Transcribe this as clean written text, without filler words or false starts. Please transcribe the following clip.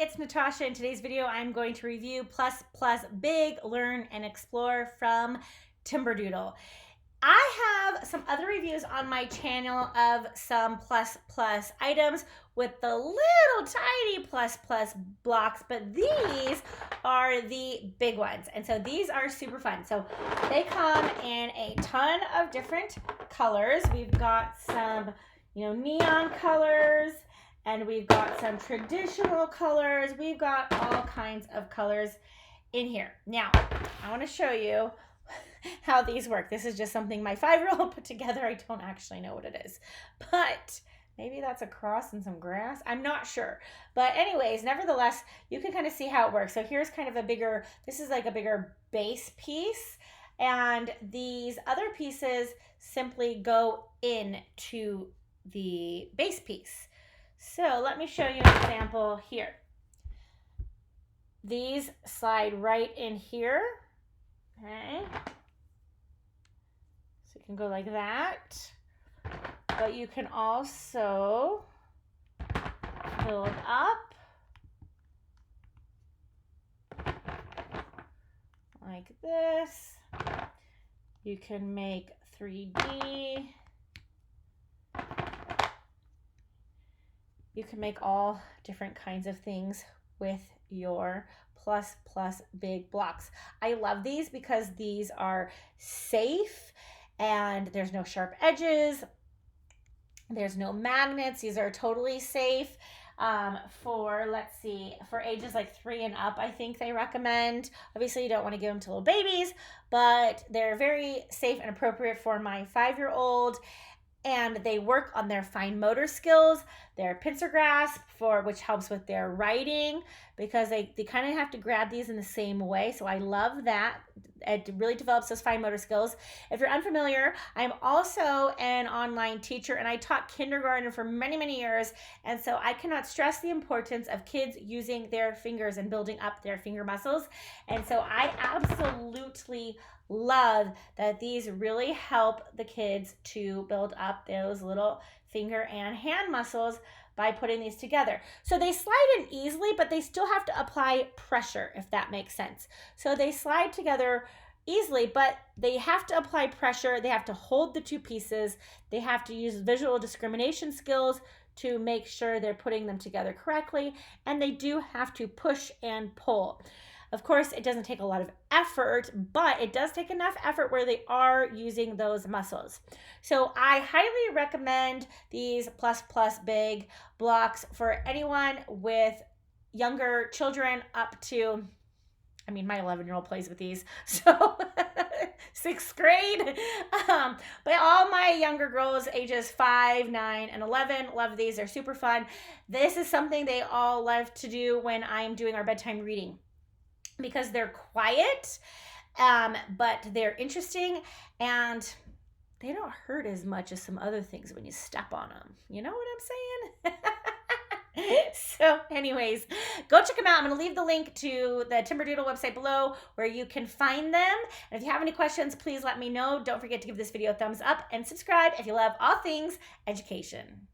it's Natasha. In today's video, I'm going to review Plus Plus Big, Learn and Explore from Timberdoodle. I have some other reviews on my channel of some Plus Plus items with the little tiny Plus Plus blocks, but these are the big ones. And so these are super fun. So they come in a ton of different colors. We've got some, neon colors, and we've got some traditional colors. We've got all kinds of colors in here. Now, I want to show you how these work. This is just something my 5-year-old put together. I don't actually know what it is, but maybe that's a cross and some grass. I'm not sure. But anyways, nevertheless, you can kind of see how it works. So here's kind of a bigger, this is like a bigger base piece. And these other pieces simply go into the base piece. So let me show you an example here. These slide right in here, okay? So you can go like that, but you can also fill it up like this. You can make 3D. You can make all different kinds of things with your Plus Plus Big blocks. I love these because these are safe and there's no sharp edges. There's no magnets. These are totally safe for, let's see, for ages like 3 and up, I think they recommend. Obviously, you don't want to give them to little babies, but they're very safe and appropriate for my 5-year-old. And they work on their fine motor skills, their pincer grasp, which helps with their writing, because they kind of have to grab these in the same way. So I love that. It really develops those fine motor skills. If you're unfamiliar, I'm also an online teacher, and I taught kindergarten for many, many years. And so I cannot stress the importance of kids using their fingers and building up their finger muscles. And so I absolutely love that these really help the kids to build up those little finger and hand muscles by putting these together. So they slide in easily, but they still have to apply pressure, if that makes sense. So they slide together easily, but they have to apply pressure. They have to hold the two pieces. They have to use visual discrimination skills to make sure they're putting them together correctly. And they do have to push and pull. Of course, it doesn't take a lot of effort, but it does take enough effort where they are using those muscles. So I highly recommend these Plus Plus Big blocks for anyone with younger children up to, I mean, my 11-year-old plays with these, so 6th grade. But all my younger girls, ages 5, 9, and 11, love these. They're super fun. This is something they all love to do when I'm doing our bedtime reading, because they're quiet, but they're interesting, and they don't hurt as much as some other things when you step on them. You know what I'm saying? So anyways, go check them out. I'm going to leave the link to the Timberdoodle website below where you can find them. And if you have any questions, please let me know. Don't forget to give this video a thumbs up and subscribe if you love all things education.